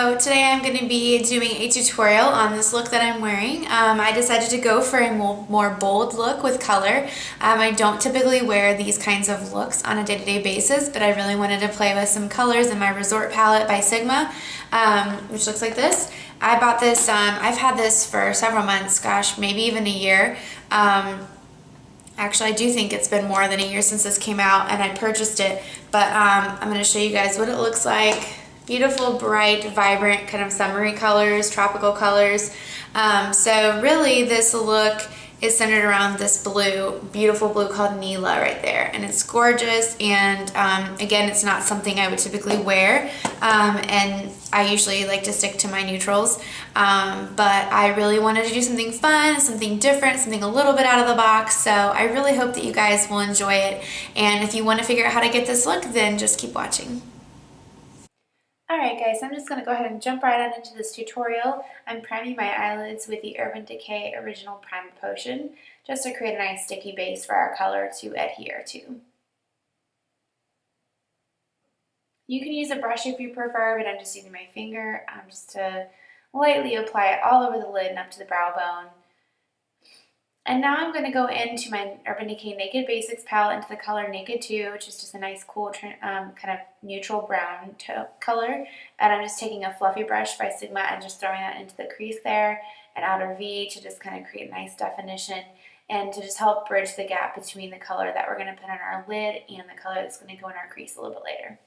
So today I'm going to be doing a tutorial on this look that I'm wearing. I decided to go for a more bold look with color. I don't typically wear these kinds of looks on a day-to-day basis, but I really wanted to play with some colors in my Resort palette by Sigma, which looks like this. I bought this, I've had this for several months, gosh, maybe even a year. Actually, I do think it's been more than a year since this came out and I purchased it, but I'm going to show you guys what it looks like. Beautiful, bright, vibrant, kind of summery colors, tropical colors. So really this look is centered around this blue, beautiful blue called Neela right there. And it's gorgeous, and again, it's not something I would typically wear, and I usually like to stick to my neutrals, but I really wanted to do something fun, something different, something a little bit out of the box, so I really hope that you guys will enjoy it, and if you want to figure out how to get this look, then just keep watching. Alright guys, I'm just going to go ahead and jump right on into this tutorial. I'm priming my eyelids with the Urban Decay Original Prime Potion just to create a nice sticky base for our color to adhere to. You can use a brush if you prefer, but I'm just using my finger just to lightly apply it all over the lid and up to the brow bone. And now I'm going to go into my Urban Decay Naked Basics palette into the color Naked 2, which is just a nice, cool, kind of neutral brown color. And I'm just taking a fluffy brush by Sigma and just throwing that into the crease there and outer V to just kind of create nice definition and to just help bridge the gap between the color that we're going to put on our lid and the color that's going to go in our crease a little bit later.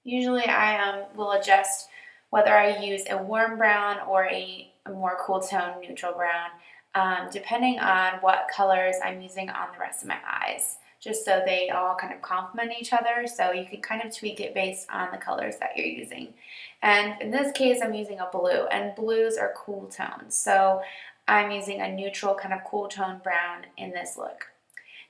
Usually I will adjust whether I use a warm brown or a more cool tone neutral brown, depending on what colors I'm using on the rest of my eyes, just so they all kind of complement each other, so you can kind of tweak it based on the colors that you're using. And in this case, I'm using a blue, and blues are cool tones, so I'm using a neutral kind of cool tone brown in this look.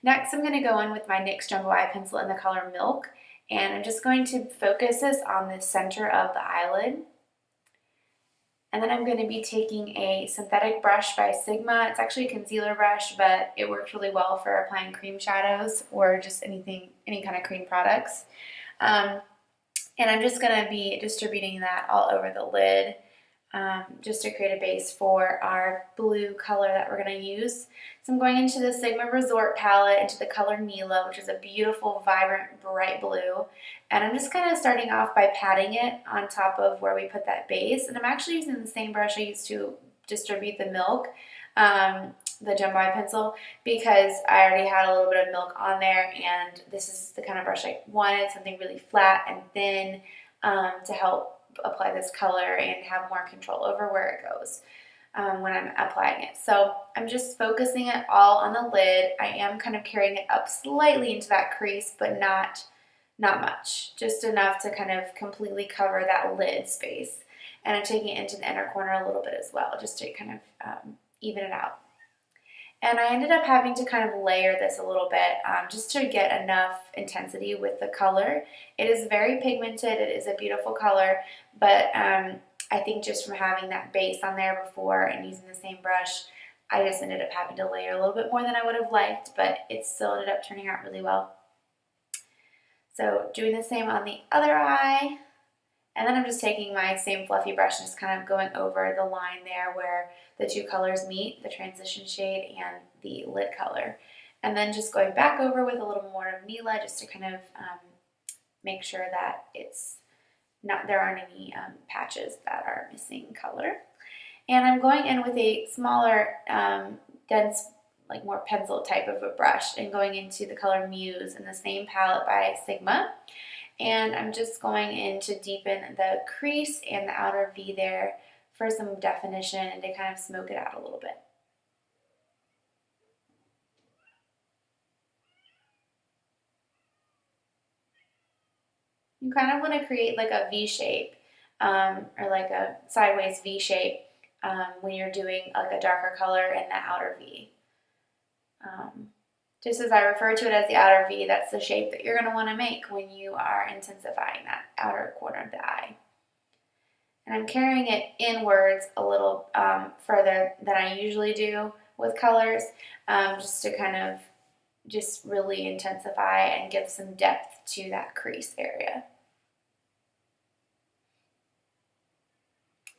Next, I'm going to go in with my NYX Jumbo Eye Pencil in the color Milk, and I'm just going to focus this on the center of the eyelid. And then I'm going to be taking a synthetic brush by Sigma. It's actually a concealer brush, but it works really well for applying cream shadows or just any kind of cream products. And I'm just going to be distributing that all over the lid just to create a base for our blue color that we're going to use. So I'm going into the Sigma Resort palette, into the color Neela, which is a beautiful, vibrant, bright blue. And I'm just kind of starting off by patting it on top of where we put that base. And I'm actually using the same brush I used to distribute the Milk, the Jumbo Eye Pencil, because I already had a little bit of Milk on there, and this is the kind of brush I wanted, something really flat and thin to help apply this color and have more control over where it goes when I'm applying it. So I'm just focusing it all on the lid. I am kind of carrying it up slightly into that crease, but not much, just enough to kind of completely cover that lid space. And I'm taking it into the inner corner a little bit as well, just to kind of even it out. And I ended up having to kind of layer this a little bit just to get enough intensity with the color. It is very pigmented, it is a beautiful color, but I think just from having that base on there before and using the same brush, I just ended up having to layer a little bit more than I would have liked, but it still ended up turning out really well. So doing the same on the other eye. And then I'm just taking my same fluffy brush and just kind of going over the line there where the two colors meet, the transition shade and the lid color. And then just going back over with a little more of Neela just to kind of make sure that there aren't any patches that are missing color. And I'm going in with a smaller, dense, like more pencil type of a brush and going into the color Muse in the same palette by Sigma. And I'm just going in to deepen the crease and the outer V there for some definition and to kind of smoke it out a little bit. You kind of want to create like a V shape or like a sideways V shape when you're doing like a darker color in the outer V. Just as I refer to it as the outer V, that's the shape that you're going to want to make when you are intensifying that outer corner of the eye. And I'm carrying it inwards a little further than I usually do with colors, just to kind of just really intensify and give some depth to that crease area.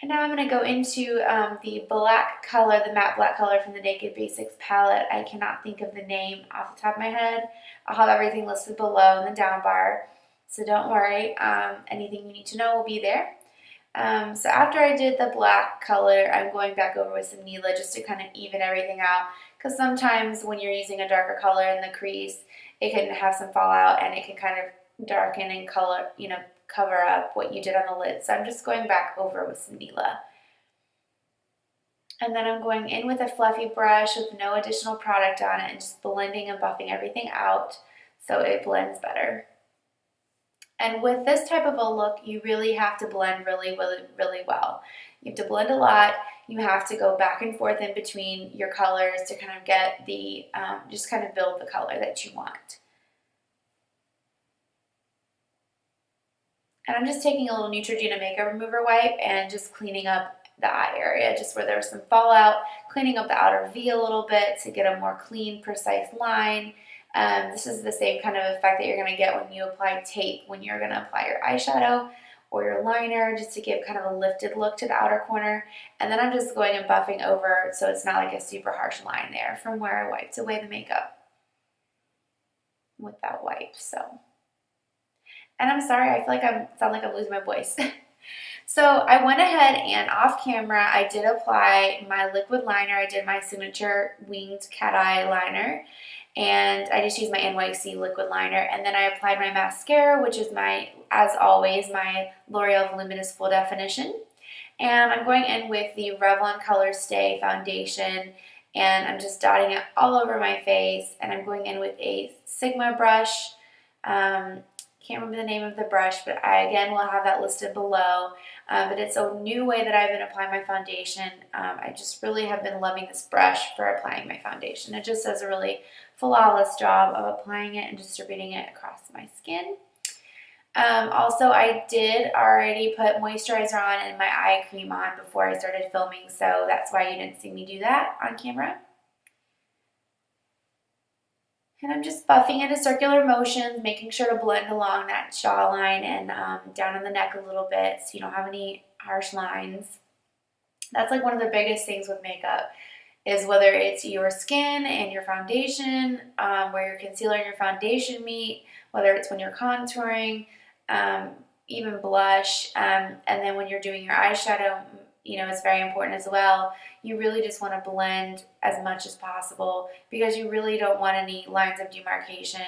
And now I'm going to go into the black color, the matte black color from the Naked Basics palette. I cannot think of the name off the top of my head. I'll have everything listed below in the down bar, so don't worry. Anything you need to know will be there. So after I did the black color, I'm going back over with some Neela just to kind of even everything out, because sometimes when you're using a darker color in the crease, it can have some fallout and it can kind of darken and color, cover up what you did on the lid. So I'm just going back over with some Neela. And then I'm going in with a fluffy brush with no additional product on it and just blending and buffing everything out so it blends better. And with this type of a look, you really have to blend really, really, really well. You have to blend a lot. You have to go back and forth in between your colors to kind of get the, just kind of build the color that you want. And I'm just taking a little Neutrogena makeup remover wipe and just cleaning up the eye area, just where there's some fallout, cleaning up the outer V a little bit to get a more clean, precise line. This is the same kind of effect that you're going to get when you apply tape, when you're going to apply your eyeshadow or your liner, just to give kind of a lifted look to the outer corner. And then I'm just going and buffing over so it's not like a super harsh line there from where I wiped away the makeup with that wipe. And I'm sorry, I feel like I sound like I'm losing my voice. So I went ahead and off camera, I did apply my liquid liner. I did my signature winged cat eye liner. And I just used my NYC liquid liner. And then I applied my mascara, which is my, as always, my L'Oreal Voluminous Full Definition. And I'm going in with the Revlon Colorstay foundation. And I'm just dotting it all over my face. And I'm going in with a Sigma brush. Can't remember the name of the brush, but I, again, will have that listed below. But it's a new way that I've been applying my foundation. I just really have been loving this brush for applying my foundation. It just does a really flawless job of applying it and distributing it across my skin. Also, I did already put moisturizer on and my eye cream on before I started filming, so that's why you didn't see me do that on camera. And I'm just buffing into circular motions, making sure to blend along that jawline and down on the neck a little bit so you don't have any harsh lines. That's like one of the biggest things with makeup, is whether it's your skin and your foundation, where your concealer and your foundation meet, whether it's when you're contouring, even blush, and then when you're doing your eyeshadow, it's very important as well. You really just want to blend as much as possible because you really don't want any lines of demarcation.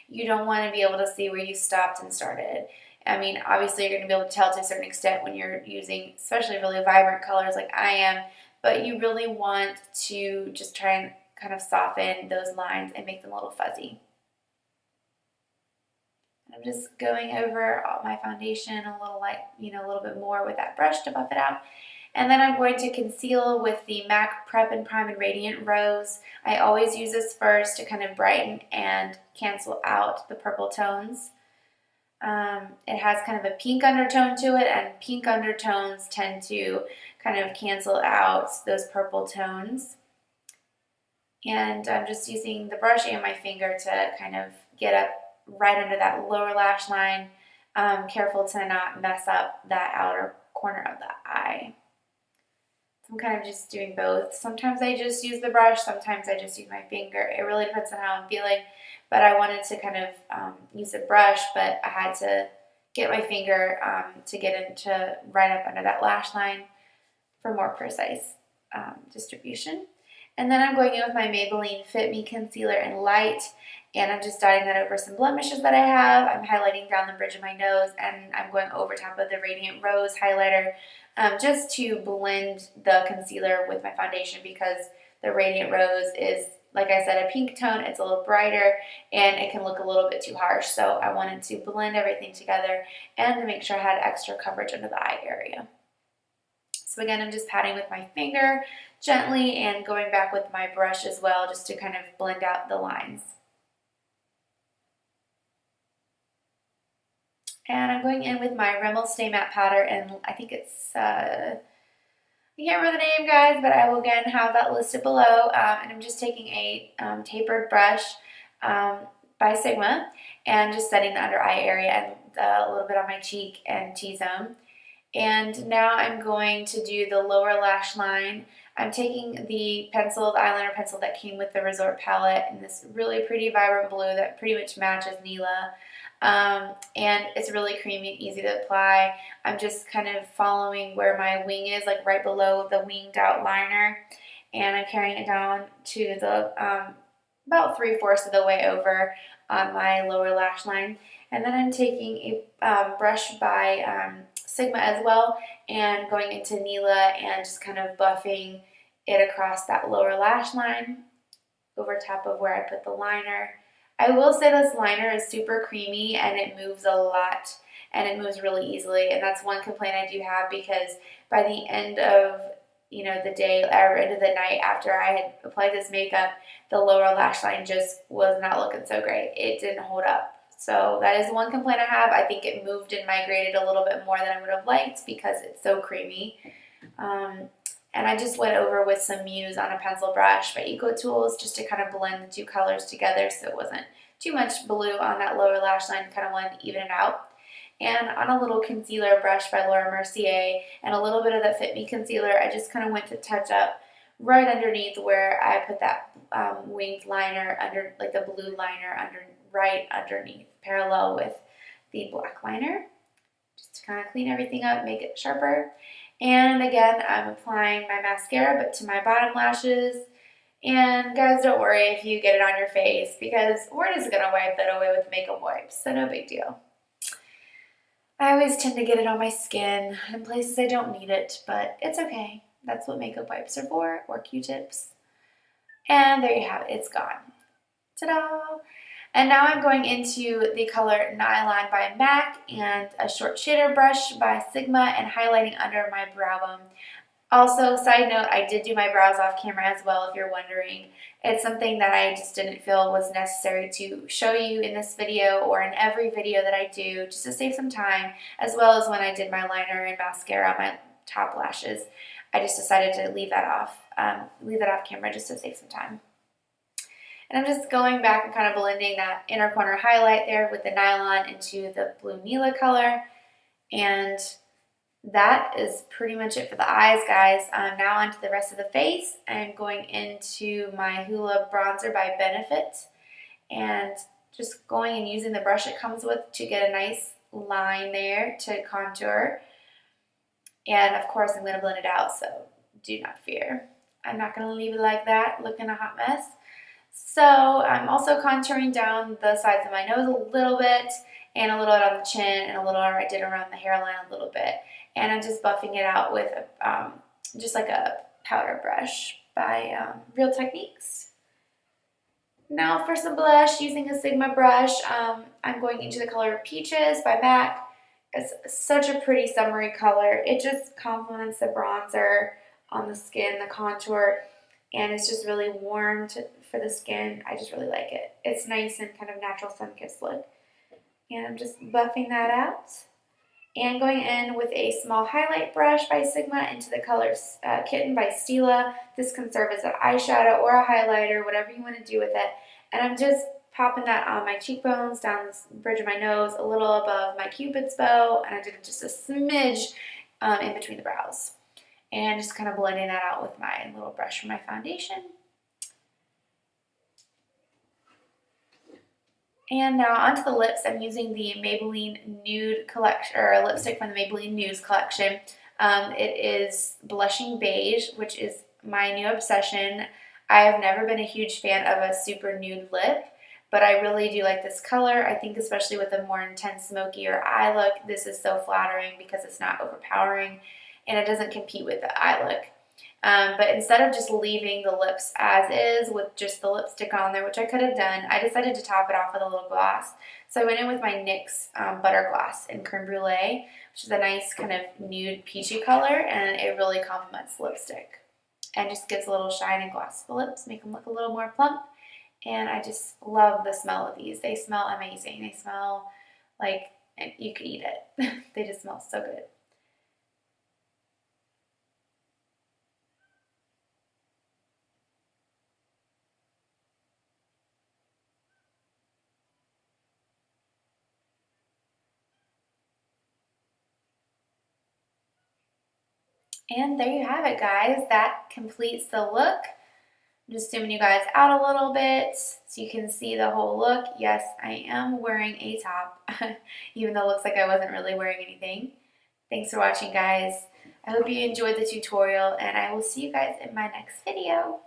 You don't want to be able to see where you stopped and started. I mean, obviously you're going to be able to tell to a certain extent when you're using especially really vibrant colors like I am, but you really want to just try and kind of soften those lines and make them a little fuzzy. I'm just going over all my foundation a little a little bit more with that brush to buff it out. And then I'm going to conceal with the MAC Prep and Prime and Radiant Rose. I always use this first to kind of brighten and cancel out the purple tones. It has kind of a pink undertone to it, and pink undertones tend to kind of cancel out those purple tones. And I'm just using the brush and my finger to kind of get up right under that lower lash line. Careful to not mess up that outer corner of the eye. So I'm kind of just doing both. Sometimes I just use the brush, sometimes I just use my finger. It really depends on how I'm feeling. But I wanted to kind of use a brush, but I had to get my finger to get into right up under that lash line for more precise distribution. And then I'm going in with my Maybelline Fit Me Concealer in Light, and I'm just dotting that over some blemishes that I have. I'm highlighting down the bridge of my nose, and I'm going over top of the Radiant Rose highlighter just to blend the concealer with my foundation, because the Radiant Rose is, like I said, a pink tone. It's a little brighter, and it can look a little bit too harsh. So I wanted to blend everything together and to make sure I had extra coverage under the eye area. So again, I'm just patting with my finger gently and going back with my brush as well, just to kind of blend out the lines. And I'm going in with my Rimmel Stay Matte Powder, and I think it's, I can't remember the name, guys, but I will again have that listed below. And I'm just taking a tapered brush by Sigma and just setting the under eye area and a little bit on my cheek and T-zone. And now I'm going to do the lower lash line. I'm taking the pencil, the eyeliner pencil that came with the Resort palette in this really pretty vibrant blue that pretty much matches Neela. And it's really creamy and easy to apply. I'm just kind of following where my wing is, like right below the winged out liner. And I'm carrying it down to the about 3/4 of the way over on my lower lash line. And then I'm taking a brush by Sigma as well and going into Neela and just kind of buffing it across that lower lash line over top of where I put the liner. I will say this liner is super creamy and it moves a lot and it moves really easily, and that's one complaint I do have, because by the end of the day or end of the night after I had applied this makeup, the lower lash line just was not looking so great. It didn't hold up. So that is one complaint I have. I think it moved and migrated a little bit more than I would have liked because it's so creamy. And I just went over with some Muse on a pencil brush by Eco Tools just to kind of blend the two colors together so it wasn't too much blue on that lower lash line, kind of wanted to even it out. And on a little concealer brush by Laura Mercier and a little bit of the Fit Me concealer, I just kind of went to touch up right underneath where I put that winged liner under, like the blue liner right underneath, parallel with the black liner, just to kind of clean everything up, make it sharper. And again, I'm applying my mascara, but to my bottom lashes. And guys, don't worry if you get it on your face, because we're just going to wipe that away with makeup wipes, so no big deal. I always tend to get it on my skin in places I don't need it, but it's okay. That's what makeup wipes are for, or Q-tips. And there you have it. It's gone. Ta-da! And now I'm going into the color Nylon by MAC and a short shader brush by Sigma and highlighting under my brow bone. Also, side note, I did do my brows off camera as well, if you're wondering. It's something that I just didn't feel was necessary to show you in this video or in every video that I do, just to save some time, as well as when I did my liner and mascara on my top lashes. I just decided to leave that off camera just to save some time. And I'm just going back and kind of blending that inner corner highlight there with the Nylon into the blue Neela color. And that is pretty much it for the eyes, guys. Now onto the rest of the face. I'm going into my Hula bronzer by Benefit and just going and using the brush it comes with to get a nice line there to contour. And of course I'm going to blend it out, so do not fear. I'm not going to leave it like that looking a hot mess. So I'm also contouring down the sides of my nose a little bit, and a little bit on the chin, and a little I did around the hairline a little bit. And I'm just buffing it out with just like a powder brush by Real Techniques. Now for some blush, using a Sigma brush, I'm going into the color Peaches by MAC. It's such a pretty summery color. It just complements the bronzer on the skin, the contour, and it's just really warm for the skin. I just really like it. It's nice and kind of natural sun-kissed look. And I'm just buffing that out. And going in with a small highlight brush by Sigma into the color Kitten by Stila. This can serve as an eyeshadow or a highlighter, whatever you want to do with it. And I'm just popping that on my cheekbones, down the bridge of my nose, a little above my Cupid's bow, and I did just a smidge in between the brows. And just kind of blending that out with my little brush from my foundation. And now onto the lips. I'm using the Maybelline Nude collection, or a lipstick from the Maybelline Muse collection. It is Blushing Beige, which is my new obsession. I have never been a huge fan of a super nude lip, but I really do like this color. I think especially with a more intense smokier eye look, this is so flattering because it's not overpowering and it doesn't compete with the eye look. But instead of just leaving the lips as is with just the lipstick on there, which I could have done, I decided to top it off with a little gloss. So I went in with my NYX Butter Gloss in Creme Brule, which is a nice kind of nude peachy color, and it really complements the lipstick. And just gives a little shine and gloss to the lips, make them look a little more plump. And I just love the smell of these. They smell amazing. They smell like you could eat it. They just smell so good. And there you have it, guys. That completes the look. I'm just zooming you guys out a little bit so you can see the whole look. Yes, I am wearing a top, even though it looks like I wasn't really wearing anything. Thanks for watching, guys. I hope you enjoyed the tutorial, and I will see you guys in my next video.